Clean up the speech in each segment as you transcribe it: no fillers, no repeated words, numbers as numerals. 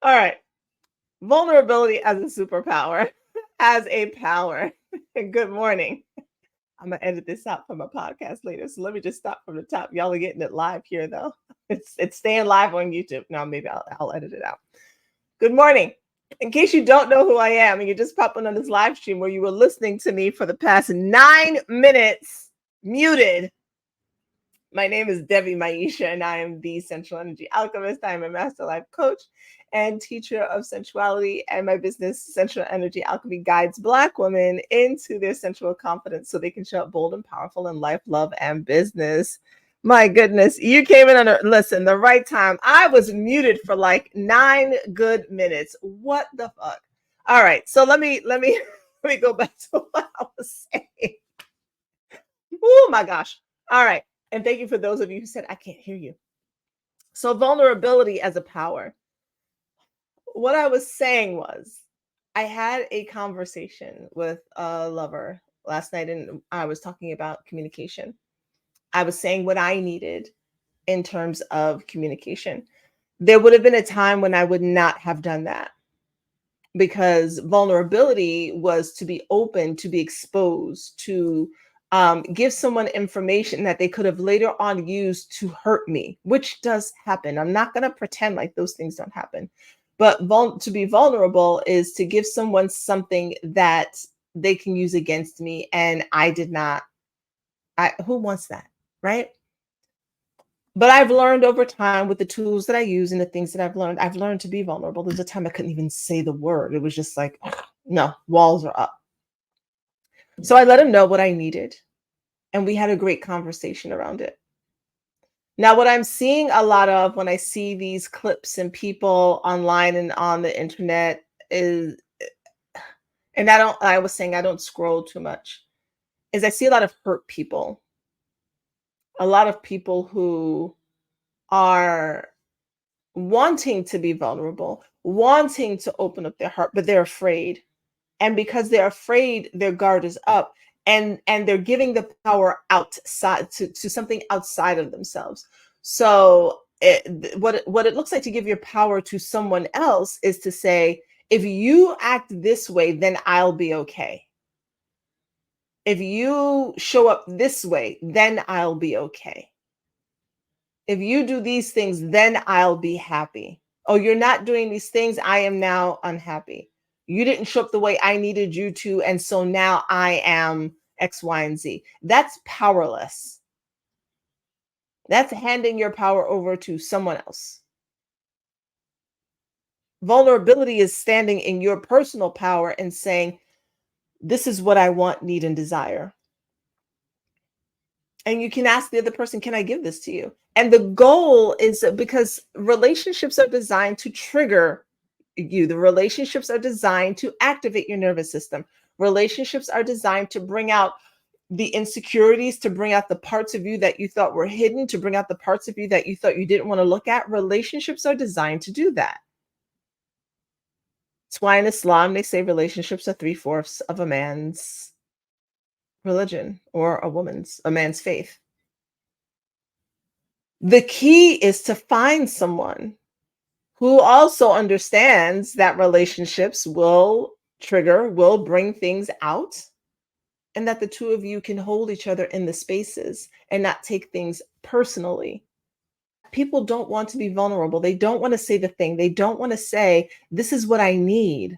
All right. Vulnerability as a superpower, as a power. Good morning. I'm gonna edit this out for my podcast later. So let me just stop from the top. Y'all are getting it live here though. It's staying live on YouTube. No, maybe I'll edit it out. Good morning. In case you don't know who I am and you're just popping on this live stream where you were listening to me for the past 9 minutes muted. My name is Debbie Maisha, and I am the Sensual Energy Alchemist. I am a master life coach and teacher of sensuality, and my business, Sensual Energy Alchemy, guides Black women into their sensual confidence so they can show up bold and powerful in life, love, and business. My goodness, you came in on the right time. I was muted for like 9 good minutes. What the fuck? All right, so let me let me go back to what I was saying. Oh my gosh. All right. And thank you for those of you who said, I can't hear you. So, vulnerability as a power. What I was saying was, I had a conversation with a lover last night, and I was talking about communication. I was saying what I needed in terms of communication. There would have been a time when I would not have done that because vulnerability was to be open, to be exposed, to give someone information that they could have later on used to hurt me, which does happen. I'm not going to pretend like those things don't happen. But to be vulnerable is to give someone something that they can use against me. And I did not. Who wants that? Right. But I've learned over time with the tools that I use and the things that I've learned to be vulnerable. There's a time I couldn't even say the word. It was just like, no, walls are up. So I let him know what I needed. And we had a great conversation around it. Now, what I'm seeing a lot of when I see these clips and people online and on the internet is, and I was saying I don't scroll too much, is I see a lot of hurt people, a lot of people who are wanting to be vulnerable, wanting to open up their heart, but they're afraid. And because they're afraid, their guard is up and they're giving the power outside to something outside of themselves. So what it looks like to give your power to someone else is to say, if you act this way, then I'll be okay. If you show up this way, then I'll be okay. If you do these things, then I'll be happy. Oh, you're not doing these things. I am now unhappy. You didn't show up the way I needed you to. And so now I am X, Y, and Z. That's powerless. That's handing your power over to someone else. Vulnerability is standing in your personal power and saying, this is what I want, need, and desire. And you can ask the other person, can I give this to you? And the goal is because relationships are designed to trigger you. The relationships are designed to activate your nervous system. Relationships are designed to bring out the insecurities, to bring out the parts of you that you thought were hidden, to bring out the parts of you that you thought you didn't want to look at. Relationships are designed to do that. That's why in Islam, they say relationships are 3/4 of a man's religion or a man's faith. The key is to find someone who also understands that relationships will bring things out, and that the two of you can hold each other in the spaces and not take things personally. People don't want to be vulnerable. They don't want to say the thing. They don't want to say, this is what I need,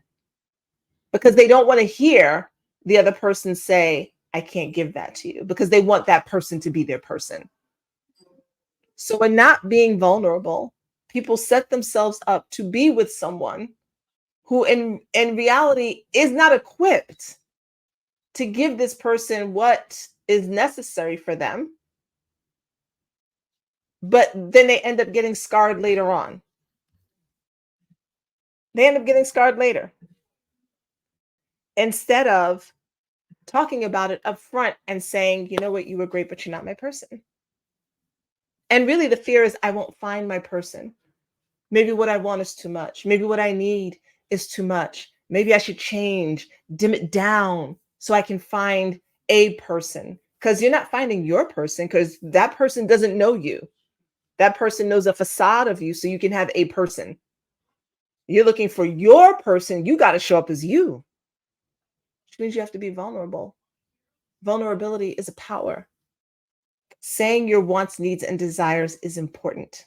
because they don't want to hear the other person say, I can't give that to you, because they want that person to be their person. So in not being vulnerable, people set themselves up to be with someone who in reality is not equipped to give this person what is necessary for them. But then they end up getting scarred later on. They end up getting scarred later. Instead of talking about it up front and saying, you know what, you were great, but you're not my person. And really the fear is I won't find my person. Maybe what I want is too much. Maybe what I need is too much. Maybe I should change, dim it down so I can find a person. Because you're not finding your person, because that person doesn't know you. That person knows a facade of you so you can have a person. You're looking for your person. You got to show up as you, which means you have to be vulnerable. Vulnerability is a power. Saying your wants, needs, and desires is important.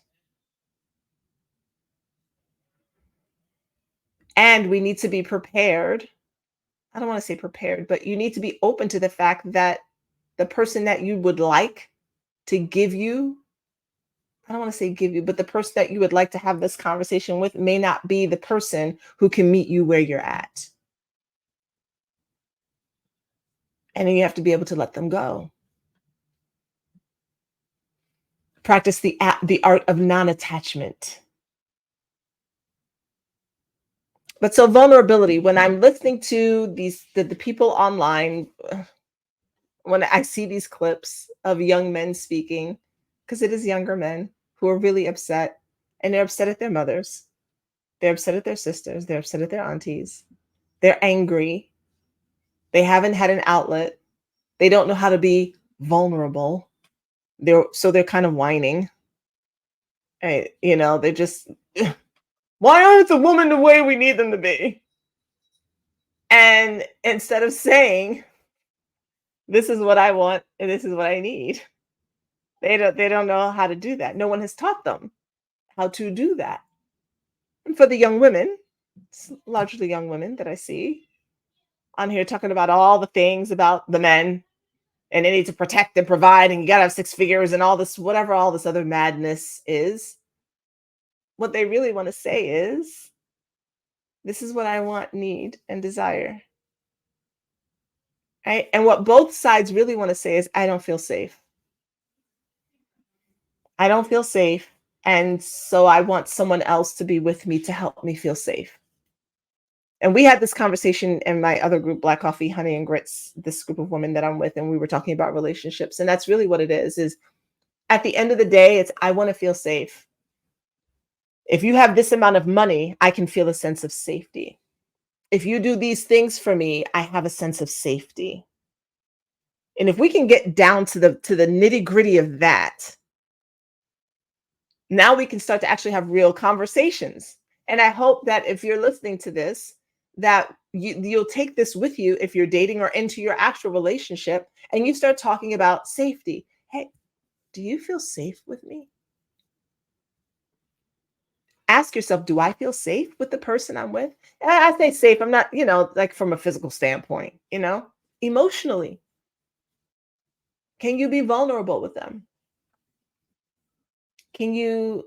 And we need to be prepared. I don't want to say prepared, but you need to be open to the fact that the person that you would like to give you, I don't want to say give you, but the person that you would like to have this conversation with may not be the person who can meet you where you're at. And then you have to be able to let them go. Practice the art of non-attachment. But so vulnerability, when I'm listening to the people online, when I see these clips of young men speaking, because it is younger men who are really upset, and they're upset at their mothers, they're upset at their sisters, they're upset at their aunties, they're angry, they haven't had an outlet, they don't know how to be vulnerable, they're kind of whining. They're just, why aren't the women the way we need them to be? And instead of saying, this is what I want and this is what I need, they don't know how to do that. No one has taught them how to do that. And for the young women, it's largely young women that I see on here talking about all the things about the men, and they need to protect and provide, and you gotta have six figures and all this, whatever all this other madness is. What they really want to say is, this is what I want, need, and desire. Right? And what both sides really want to say is, I don't feel safe. I don't feel safe. And so I want someone else to be with me to help me feel safe. And we had this conversation in my other group, Black Coffee, Honey and Grits, this group of women that I'm with, and we were talking about relationships. And that's really what it is at the end of the day, it's, I want to feel safe. If you have this amount of money, I can feel a sense of safety. If you do these things for me, I have a sense of safety. And if we can get down to the nitty-gritty of that, now we can start to actually have real conversations. And I hope that if you're listening to this, that you'll take this with you if you're dating or into your actual relationship, and you start talking about safety. Hey, do you feel safe with me? Ask yourself, do I feel safe with the person I'm with? And I say safe, I'm not, like from a physical standpoint, emotionally. Can you be vulnerable with them? Can you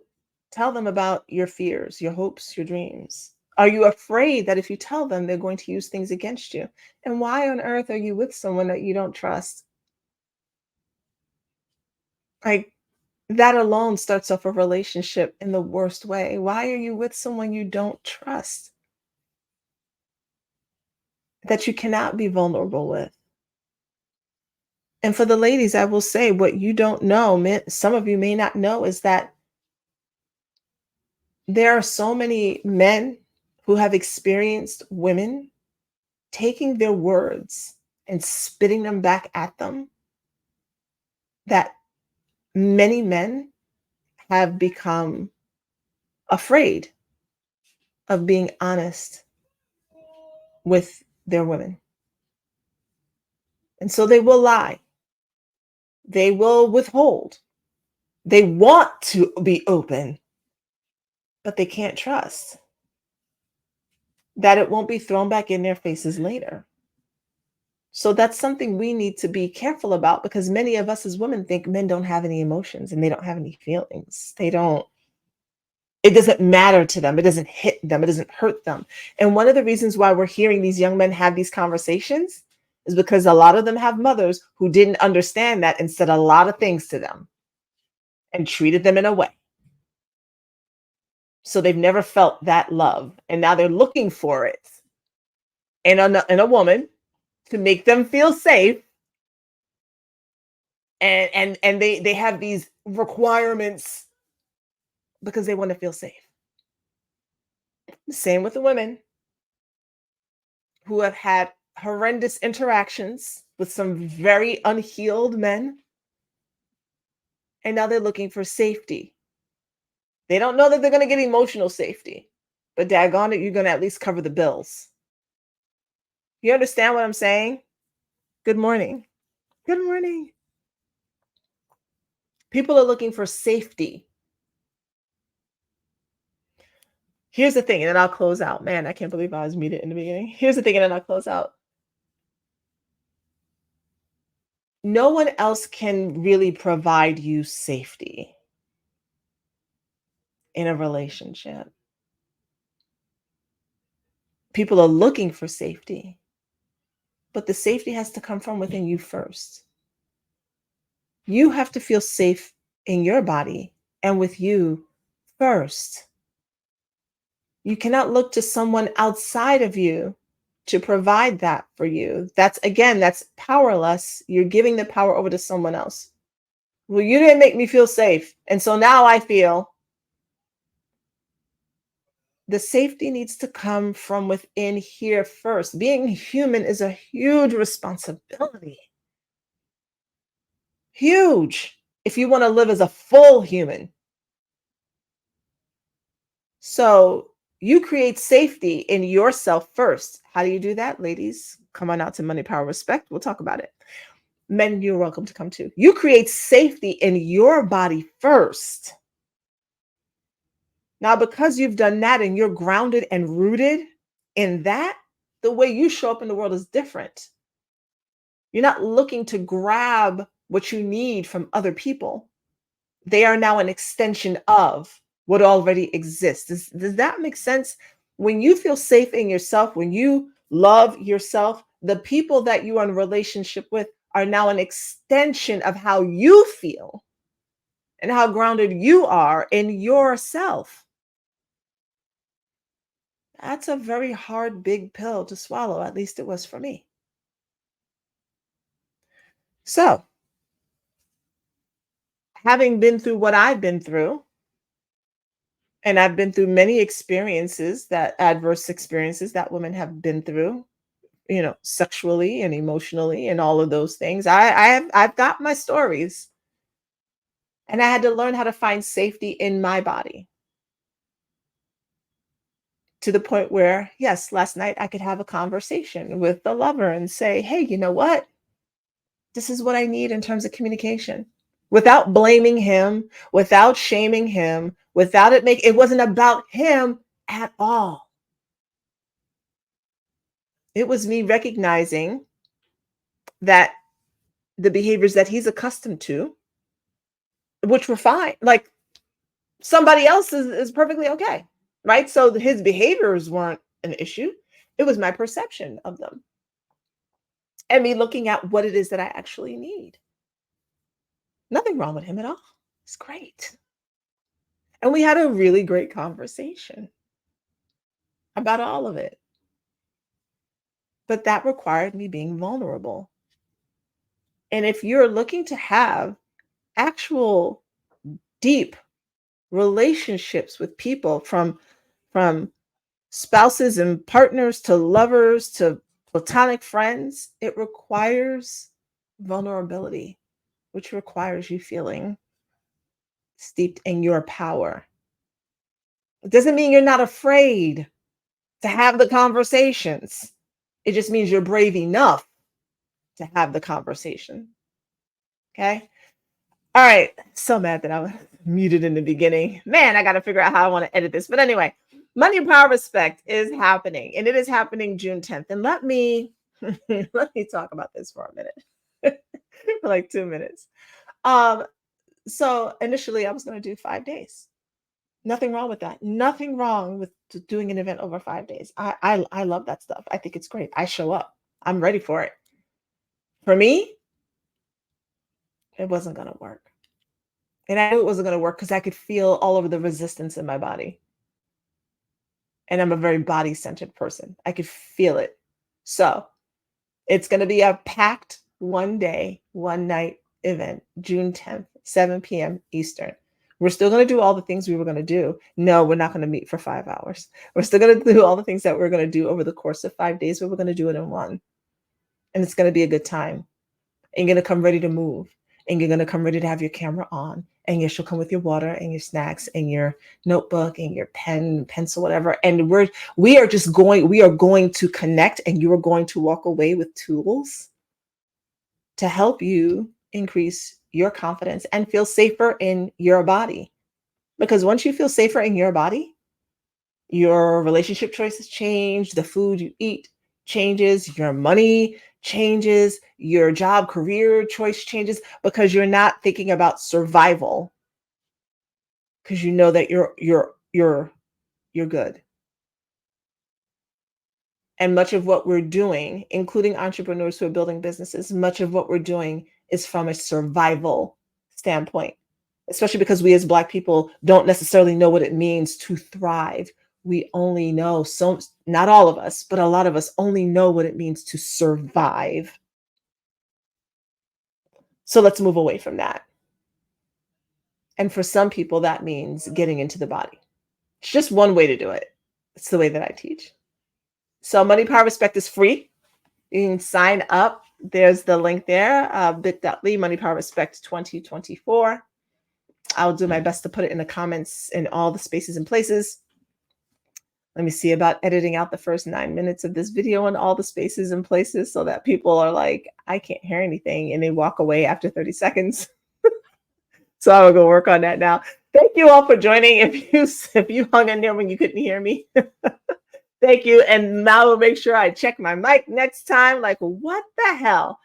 tell them about your fears, your hopes, your dreams? Are you afraid that if you tell them, they're going to use things against you? And why on earth are you with someone that you don't trust? Like, that alone starts off a relationship in the worst way. Why are you with someone you don't trust, that you cannot be vulnerable with? And for the ladies, I will say, what you don't know, some of you may not know, is that there are so many men who have experienced women taking their words and spitting them back at them, that many men have become afraid of being honest with their women. And so they will lie. They will withhold. They want to be open, but they can't trust that it won't be thrown back in their faces later. So that's something we need to be careful about, because many of us as women think men don't have any emotions and they don't have any feelings. It doesn't matter to them. It doesn't hit them. It doesn't hurt them. And one of the reasons why we're hearing these young men have these conversations is because a lot of them have mothers who didn't understand that and said a lot of things to them and treated them in a way. So they've never felt that love. And now they're looking for it in a woman to make them feel safe. And they have these requirements because they want to feel safe. Same with the women who have had horrendous interactions with some very unhealed men, and now they're looking for safety. They don't know that they're going to get emotional safety. but daggone it, you're going to at least cover the bills. You understand what I'm saying? Good morning. Good morning. People are looking for safety. Here's the thing, and then I'll close out. Man, I can't believe I was muted in the beginning. Here's the thing, and then I'll close out. No one else can really provide you safety in a relationship. People are looking for safety, but the safety has to come from within you first. You have to feel safe in your body and with you first. You cannot look to someone outside of you to provide that for you. That's powerless. You're giving the power over to someone else. Well, you didn't make me feel safe. And so now I feel the safety needs to come from within here first. Being human is a huge responsibility. Huge. If you want to live as a full human. So you create safety in yourself first. How do you do that, ladies? Come on out to Money, Power, Respect. We'll talk about it. Men, you're welcome to come too. You create safety in your body first. Now, because you've done that and you're grounded and rooted in that, the way you show up in the world is different. You're not looking to grab what you need from other people. They are now an extension of what already exists. Does that make sense? When you feel safe in yourself, when you love yourself, the people that you are in relationship with are now an extension of how you feel and how grounded you are in yourself. That's a very hard, big pill to swallow. At least it was for me. So, having been through what I've been through, and I've been through many experiences, that adverse experiences that women have been through, sexually and emotionally and all of those things. I've got my stories, and I had to learn how to find safety in my body to the point where, yes, last night I could have a conversation with the lover and say, hey, you know what? This is what I need in terms of communication, without blaming him, without shaming him, without it wasn't about him at all. It was me recognizing that the behaviors that he's accustomed to, which were fine, like somebody else is perfectly okay, right? So his behaviors weren't an issue. It was my perception of them and me looking at what it is that I actually need. Nothing wrong with him at all. It's great. And we had a really great conversation about all of it. But that required me being vulnerable. And if you're looking to have actual deep relationships with people, from spouses and partners to lovers to platonic friends, it requires vulnerability, which requires you feeling steeped in your power. It doesn't mean you're not afraid to have the conversations. It just means you're brave enough to have the conversation. Okay. All right. So mad that I was muted in the beginning. Man, I got to figure out how I want to edit this. But anyway, Money, Power, Respect is happening, and it is happening June 10th. And let me talk about this for a minute, for like 2 minutes. So initially I was going to do 5 days. Nothing wrong with that. Nothing wrong with doing an event over 5 days. I love that stuff. I think it's great. I show up. I'm ready for it. For me, it wasn't going to work. And I knew it wasn't going to work because I could feel all over the resistance in my body. And I'm a very body-centered person. I could feel it. So it's going to be a packed 1 day, 1 night event, June 10th, 7 p.m. Eastern. We're still going to do all the things we were going to do. No, we're not going to meet for 5 hours. We're still going to do all the things that we're going to do over the course of 5 days, but we're going to do it in one. And it's going to be a good time. And you're going to come ready to move. And you're going to come ready to have your camera on. And yes, you'll come with your water and your snacks and your notebook and your pen, pencil, whatever. And we are going to connect, and you are going to walk away with tools to help you increase your confidence and feel safer in your body. Because once you feel safer in your body, your relationship choices change, the food you eat changes, your money changes, your job career choice changes, because you're not thinking about survival, because you know that you're good. And much of what we're doing, including entrepreneurs who are building businesses, much of what we're doing is from a survival standpoint, especially because we as Black people don't necessarily know what it means to thrive. We only know so, not all of us, but a lot of us only know what it means to survive. So let's move away from that. And for some people, that means getting into the body. It's just one way to do it. It's the way that I teach. So Money Power Respect is free. You can sign up. There's the link there, bit.ly, Money Power Respect 2024. I'll do my best to put it in the comments in all the spaces and places. Let me see about editing out the first 9 minutes of this video in all the spaces and places so that people are like, I can't hear anything, and they walk away after 30 seconds. So I will go work on that now. Thank you all for joining. If you hung in there when you couldn't hear me, thank you. And now I will make sure I check my mic next time. Like, what the hell?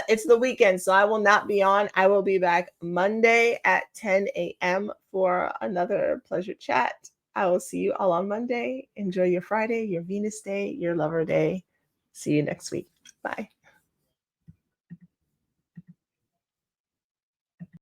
It's the weekend, so I will not be on. I will be back Monday at 10 a.m. for another pleasure chat. I will see you all on Monday. Enjoy your Friday, your Venus day, your lover day. See you next week. Bye.